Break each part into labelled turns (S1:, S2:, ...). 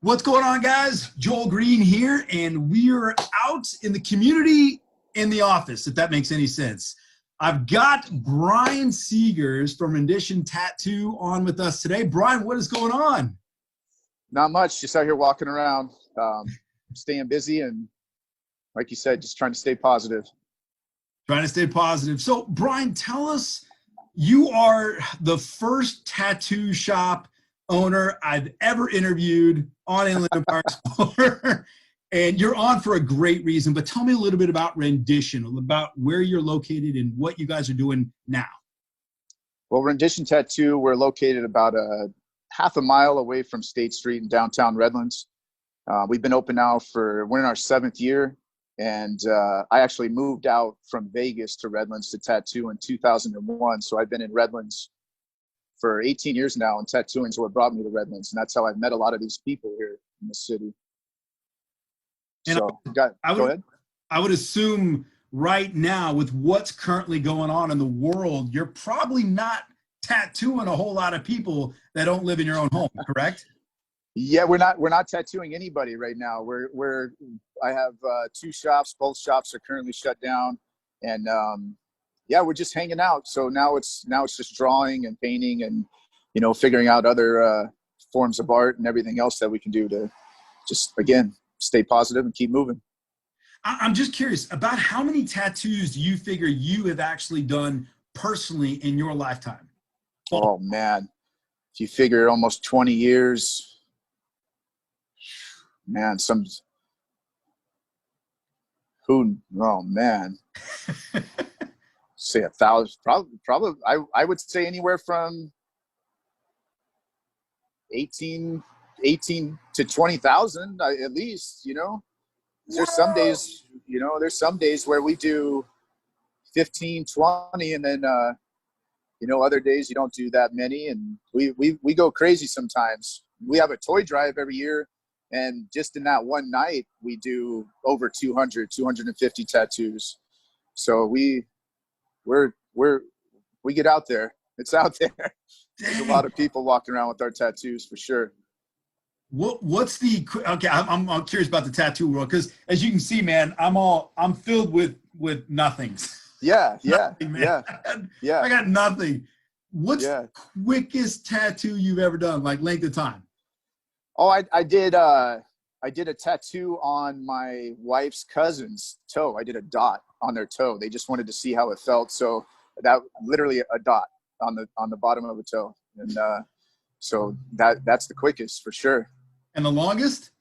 S1: What's going on, guys? Joel Green here, and we're out in the community in the office, if that makes any sense. I've got Brian Seegers from Rendition Tattoo on with us today. Brian, what is going on?
S2: Not much. Just out here walking around, staying busy, and like you said, just trying to stay positive.
S1: Trying to stay positive. So, Brian, tell us, you are the first tattoo shop owner I've ever interviewed on Inland Empire Explorer, and you're on for a great reason. But tell me a little bit about Rendition, about where you're located and what you guys are doing now.
S2: Well, Rendition Tattoo, we're located about a half a mile away from State Street in downtown Redlands. We've been open now we're in our 7th year. And I actually moved out from Vegas to Redlands to tattoo in 2001. So I've been in Redlands for 18 years now, and tattooing is what brought me to Redlands. And that's how I've met a lot of these people here in the city.
S1: And
S2: so go ahead.
S1: I would assume right now, with what's currently going on in the world, you're probably not tattooing a whole lot of people that don't live in your own home, correct?
S2: Yeah, we're not tattooing anybody right now. I have 2 shops. Both shops are currently shut down, and yeah, we're just hanging out. So now it's just drawing and painting, and figuring out other forms of art and everything else that we can do to just again stay positive and keep moving.
S1: I'm just curious about how many tattoos do you figure you have actually done personally in your lifetime?
S2: Oh man, if you figure almost 20 years. Man, oh man, say 1,000, probably, I would say anywhere from 18 to 20,000 at least, there's some days, where we do 15, 20, and then, other days you don't do that many, and we go crazy sometimes. We have a toy drive every year. And just in that one night, we do over 250 tattoos. So we get out there. It's out there. There's a lot of people walking around with our tattoos for sure.
S1: What's okay? I'm curious about the tattoo world, because as you can see, man, I'm filled with nothings.
S2: Yeah,
S1: Nothing,
S2: yeah.
S1: I got nothing. What's the quickest tattoo you've ever done, like length of time?
S2: Oh, I did a tattoo on my wife's cousin's toe. I did a dot on their toe. They just wanted to see how it felt. So that literally a dot on the bottom of a toe. And so that's the quickest for sure.
S1: And the longest?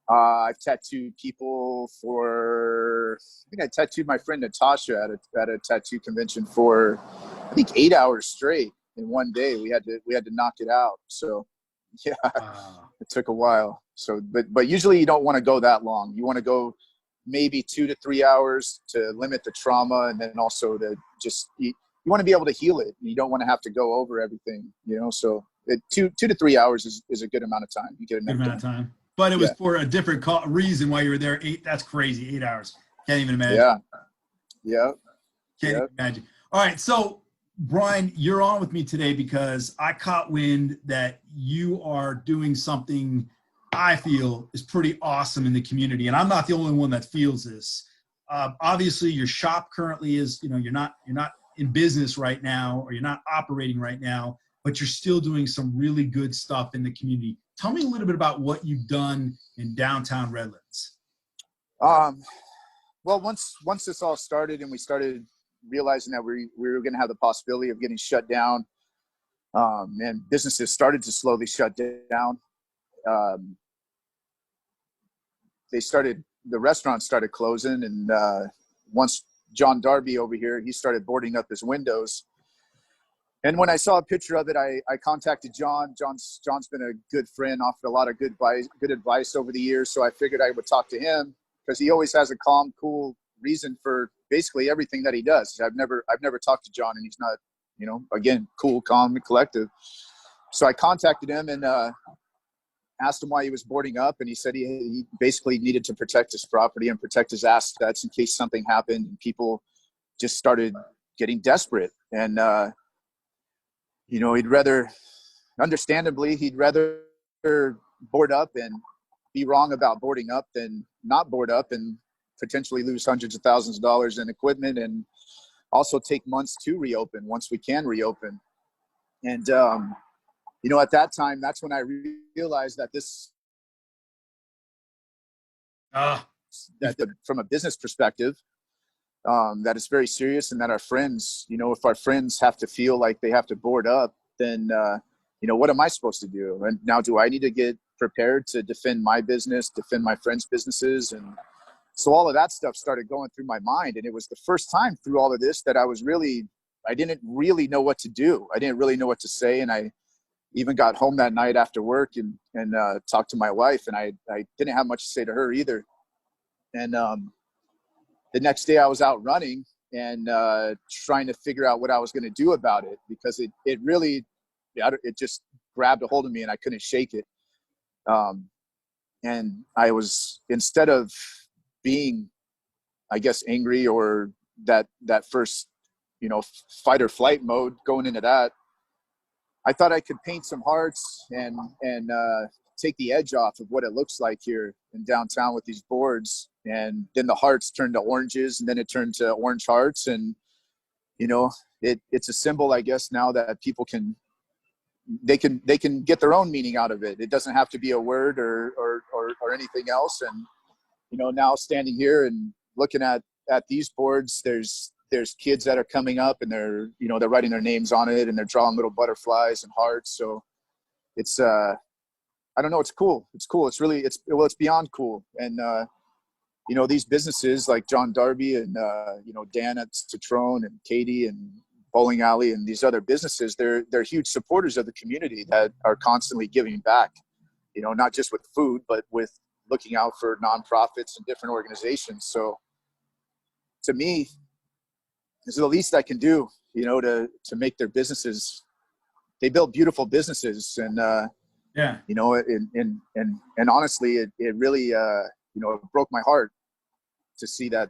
S2: I've tattooed people I think I tattooed my friend Natasha at a tattoo convention for, I think, 8 hours straight in one day. We had to knock it out. So yeah, It took a while. So, but usually you don't want to go that long. You want to go maybe 2 to 3 hours to limit the trauma, and then also to just you want to be able to heal it. You don't want to have to go over everything, So 2 to 3 hours is a good amount of time. You get enough
S1: amount of time. But it was for a different reason why you were there. That's crazy. 8 hours. Can't even imagine.
S2: Yeah.
S1: Can't even imagine. All right, so Brian, you're on with me today because I caught wind that you are doing something I feel is pretty awesome in the community, and I'm not the only one that feels this. Obviously, your shop currently is, you're not in business right now, or you're not operating right now, but you're still doing some really good stuff in the community. Tell me a little bit about what you've done in downtown Redlands.
S2: Well, once this all started and we started realizing that we were going to have the possibility of getting shut down, and businesses started to slowly shut down. The restaurants started closing, and once John Darby over here, he started boarding up his windows. And when I saw a picture of it, I contacted John. John's been a good friend, offered a lot of good advice over the years. So I figured I would talk to him, because he always has a calm, cool reason for basically everything that he does. I've never talked to John, and he's not, again, cool, calm, and collective. So I contacted him and asked him why he was boarding up, and he said he basically needed to protect his property and protect his assets in case something happened and people just started getting desperate. And he'd rather board up and be wrong about boarding up than not board up and potentially lose hundreds of thousands of dollars in equipment, and also take months to reopen once we can reopen. And, at that time, that's when I realized that from a business perspective, that it's very serious, and that our friends, if our friends have to feel like they have to board up, then, what am I supposed to do? And now, do I need to get prepared to defend my business, defend my friends' businesses? And so all of that stuff started going through my mind. And it was the first time through all of this that I didn't really know what to do. I didn't really know what to say. And I even got home that night after work and talked to my wife, and I didn't have much to say to her either. And the next day I was out running and trying to figure out what I was going to do about it, because it really, it just grabbed a hold of me and I couldn't shake it. And I was, instead of being, I guess, angry or that first, fight or flight mode going into that, I thought I could paint some hearts and take the edge off of what it looks like here in downtown with these boards. And then the hearts turned to oranges, and then it turned to orange hearts. And, it's a symbol, I guess, now that people can get their own meaning out of it. It doesn't have to be a word or anything else. And, now standing here and looking at these boards, there's kids that are coming up, and they're writing their names on it, and they're drawing little butterflies and hearts. So it's, I don't know. It's cool. It's cool. It's really, it's beyond cool. And, these businesses like John Darby and, Dan at Citrone and Katie and Bowling Alley and these other businesses, they're huge supporters of the community that are constantly giving back, not just with food, but with looking out for nonprofits and different organizations. So to me, this is the least I can do, to make their businesses. They build beautiful businesses, and
S1: yeah,
S2: and honestly, it really it broke my heart to see that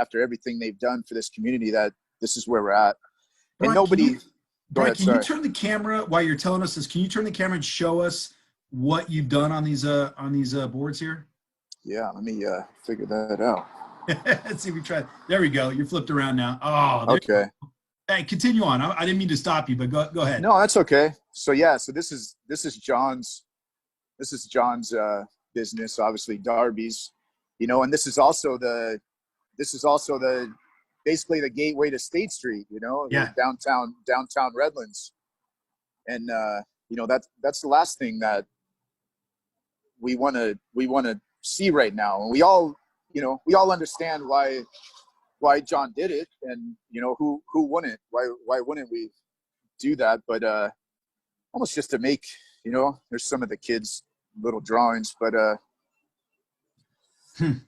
S2: after everything they've done for this community, that this is where we're at. And
S1: Brian,
S2: nobody.
S1: Can you turn the camera while you're telling us this? Can you turn the camera and show us what you've done on these boards here?
S2: Yeah, let me figure that out.
S1: Let's see if we try. There we go. You're flipped around now. Oh,
S2: okay.
S1: Hey, continue on. I didn't mean to stop you, but go ahead.
S2: No, that's okay. So yeah, so this is John's business, obviously Darby's, and this is also the basically the gateway to State Street,
S1: Yeah.
S2: downtown Redlands. And that's the last thing that we want to see right now. And we all understand why John did it, and who wouldn't, why wouldn't we do that? But almost just to make, there's some of the kids' little drawings, but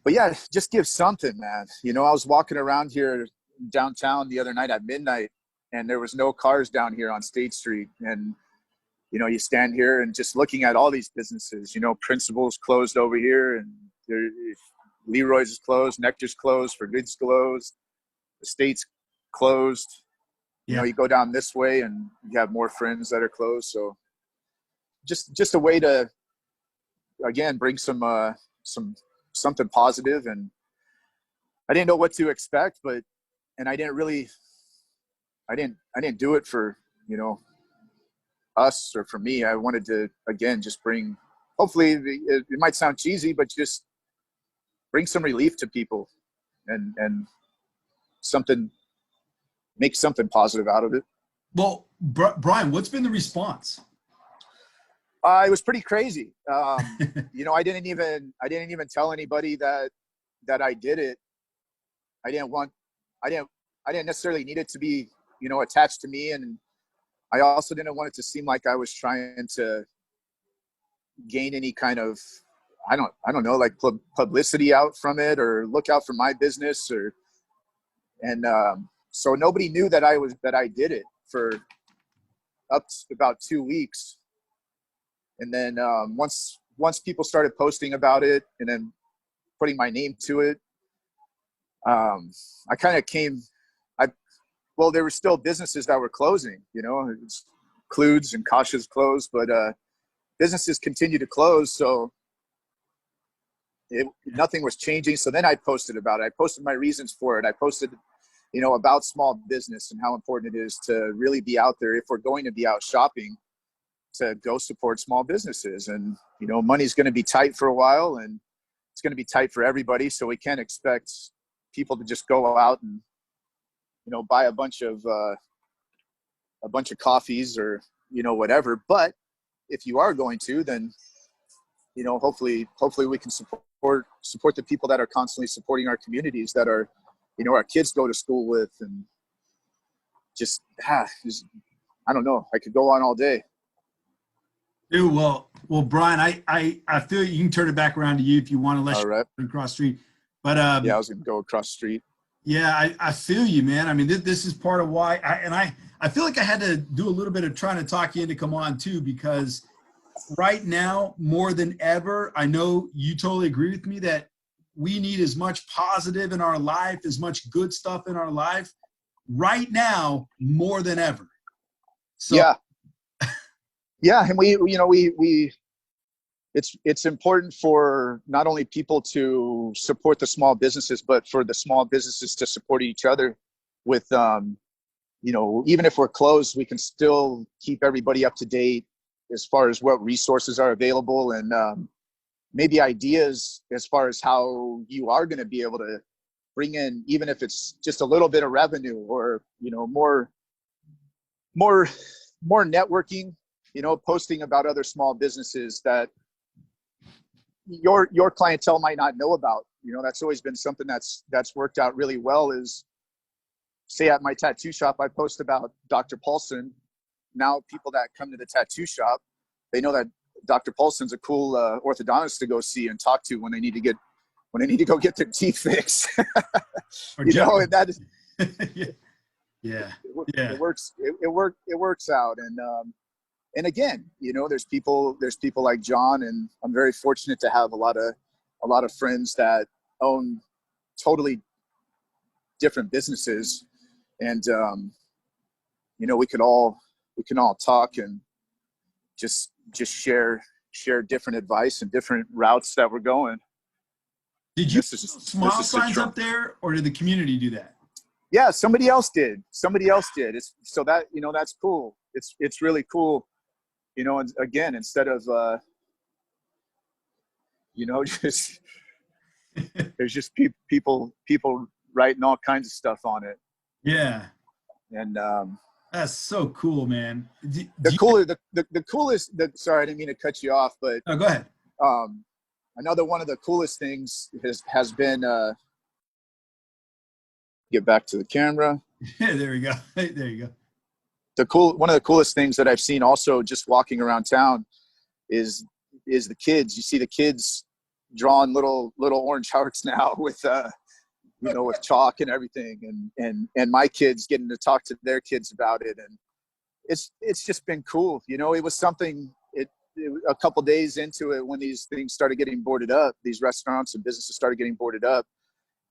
S2: yeah, just give something, man. I was walking around here downtown the other night at midnight, and there was no cars down here on State Street. And you stand here and just looking at all these businesses, Principal's closed over here, and Leroy's is closed, Nectar's closed, For Good's closed, the State's closed.
S1: Yeah.
S2: You go down this way and you have more friends that are closed. So just a way to, again, bring something positive. And I didn't know what to expect, and I didn't do it for, us or for me. I wanted to, again, just bring, hopefully it might sound cheesy, but just bring some relief to people and make something positive out of it.
S1: Well, Brian, what's been the response?
S2: It was pretty crazy. I didn't even tell anybody that I did it. I didn't necessarily need it to be, attached to me. And I also didn't want it to seem like I was trying to gain any kind of, I don't know, like publicity out from it, or look out for my business, so nobody knew that I did it for up to about 2 weeks. And then once people started posting about it and then putting my name to it, I kind of well, there were still businesses that were closing, Cludes and Kasha's closed, but businesses continue to close. So nothing was changing. So then I posted about it. I posted my reasons for it. I posted, about small business and how important it is to really be out there if we're going to be out shopping, to go support small businesses. And, money's going to be tight for a while, and it's going to be tight for everybody. So we can't expect people to just go out and, buy a bunch of coffees or, whatever. But if you are going to, then, hopefully we can support the people that are constantly supporting our communities, that are, our kids go to school with, and just, I don't know. I could go on all day.
S1: Dude, well, Brian, I feel you can turn it back around to you if you want to let you across the street. But
S2: yeah, I was gonna go across the street.
S1: Yeah, I feel you, man. I mean, this is part of why I feel like I had to do a little bit of trying to talk you into come on too, because right now, more than ever, I know you totally agree with me that we need as much positive in our life, as much good stuff in our life right now, more than ever. So
S2: yeah. Yeah. And it's important for not only people to support the small businesses, but for the small businesses to support each other with, even if we're closed, we can still keep everybody up to date as far as what resources are available, and maybe ideas as far as how you are going to be able to bring in, even if it's just a little bit of revenue, or, more networking, posting about other small businesses that your clientele might not know about. That's always been something that's worked out really well. Is, say, at my tattoo shop, I post about Dr. Paulson. Now people that come to the tattoo shop, they know that Dr. Paulson's a cool orthodontist to go see and talk to when they need to go get their teeth fixed. And that is,
S1: yeah.
S2: It works out. And again, there's people like John, and I'm very fortunate to have a lot of friends that own totally different businesses, and we can all talk and just share different advice and different routes that we're going.
S1: Did you put smile signs up there, or did the community do that?
S2: Yeah, somebody else did. It's so that, that's cool. It's really cool. And again, instead of just there's just people writing all kinds of stuff on it.
S1: Yeah.
S2: And
S1: that's so cool, man.
S2: The coolest, sorry, I didn't mean to cut you off, but
S1: no, go ahead.
S2: Another one of the coolest things has been get back to the camera.
S1: Yeah, there we go. There you go.
S2: One of the coolest things that I've seen also just walking around town is the kids. You see the kids drawing little orange hearts now with with chalk and everything, and my kids getting to talk to their kids about it, and it's just been cool. It was something. A couple days into it, when these things started getting boarded up, these restaurants and businesses started getting boarded up,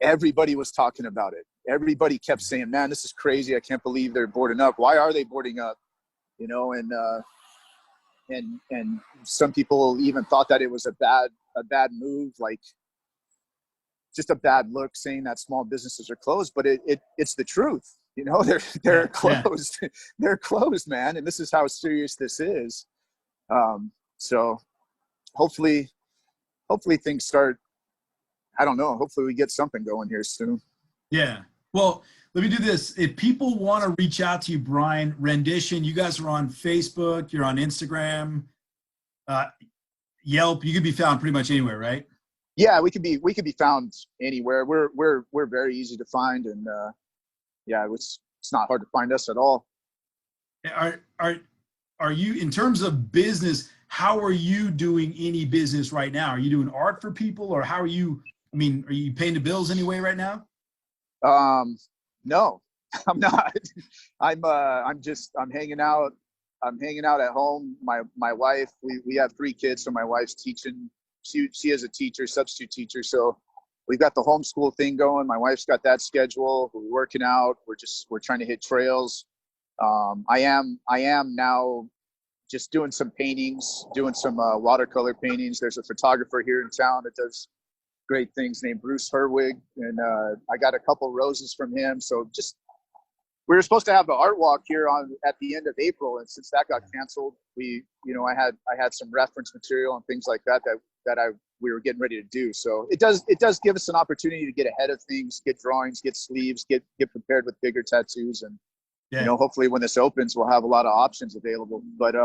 S2: everybody was talking about it. Everybody kept saying, "Man, this is crazy. I can't believe they're boarding up. Why are they boarding up?" And some people even thought that it was a bad move, like just a bad look, saying that small businesses are closed. But it's the truth. They're closed. Yeah. They're closed, man. And this is how serious this is. So hopefully things start, I don't know, hopefully we get something going here soon.
S1: Yeah. Well, let me do this. If people want to reach out to you, Brian, Rendition, you guys are on Facebook, you're on Instagram, Yelp, you could be found pretty much anywhere, right?
S2: Yeah, we could be found anywhere. We're very easy to find, and it's not hard to find us at all.
S1: Are you, in terms of business, how are you doing any business right now? Are you doing art for people, or how are you, are you paying the bills anyway right now?
S2: No, I'm not. I'm hanging out. I'm hanging out at home. My wife, we have 3 kids, so my wife's teaching. She is a teacher, substitute teacher. So we've got the homeschool thing going. My wife's got that schedule. We're working out. We're trying to hit trails. I am now just doing some paintings, doing some watercolor paintings. There's a photographer here in town that does great things named Bruce Herwig, and I got a couple roses from him. So just, we were supposed to have the art walk here at the end of April, and since that got canceled, we, you know, I had some reference material and things like that we were getting ready to do. So it does give us an opportunity to get ahead of things, get drawings, get sleeves, get prepared with bigger tattoos, and you know, hopefully when this opens, we'll have a lot of options available. But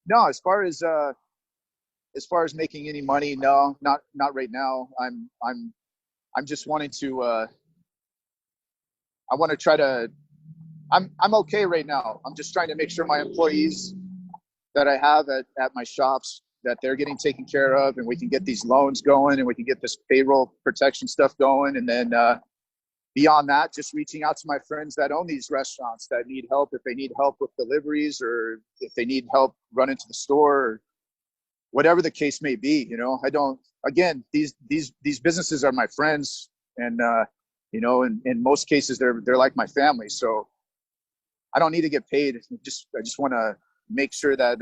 S2: no, as far as making any money, no, not right now. I'm just wanting to. I want to try to. I'm okay right now. I'm just trying to make sure my employees that I have at my shops, that they're getting taken care of, and we can get these loans going, and we can get this payroll protection stuff going. And then beyond that, just reaching out to my friends that own these restaurants that need help, if they need help with deliveries, or if they need help running to the store, or whatever the case may be. You know, these businesses are my friends, and you know, in most cases they're like my family. So I don't need to get paid. I just want to make sure that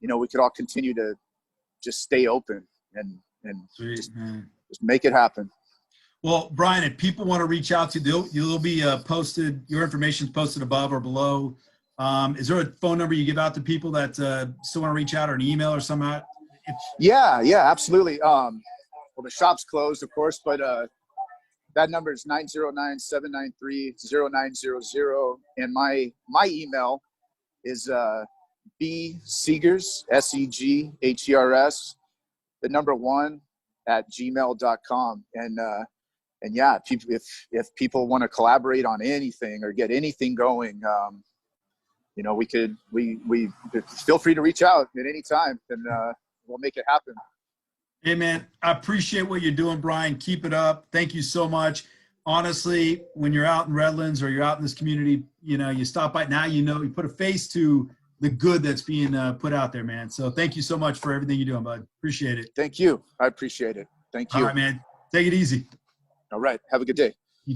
S2: you know, we could all continue to just stay open and just make it happen.
S1: Well, Brian, if people want to reach out to you, you'll be posted. Your information is posted above or below. Is there a phone number you give out to people that still want to reach out, or an email or something?
S2: Yeah, absolutely. Well, the shop's closed, of course, but that number is 909-793-0900, and my email is bseegers, SEGHERS, the number 1 @gmail.com. And yeah, if people want to collaborate on anything or get anything going, you know, we feel free to reach out at any time, and we'll make it happen.
S1: Hey man, I appreciate what you're doing, Brian. Keep it up. Thank you so much. Honestly, when you're out in Redlands or you're out in this community, you know, you stop by now, you know, you put a face to the good that's being put out there, man. So thank you so much for everything you're doing, bud. Appreciate it.
S2: Thank you. I appreciate it. Thank you.
S1: All right, man. Take it easy.
S2: All right. Have a good day.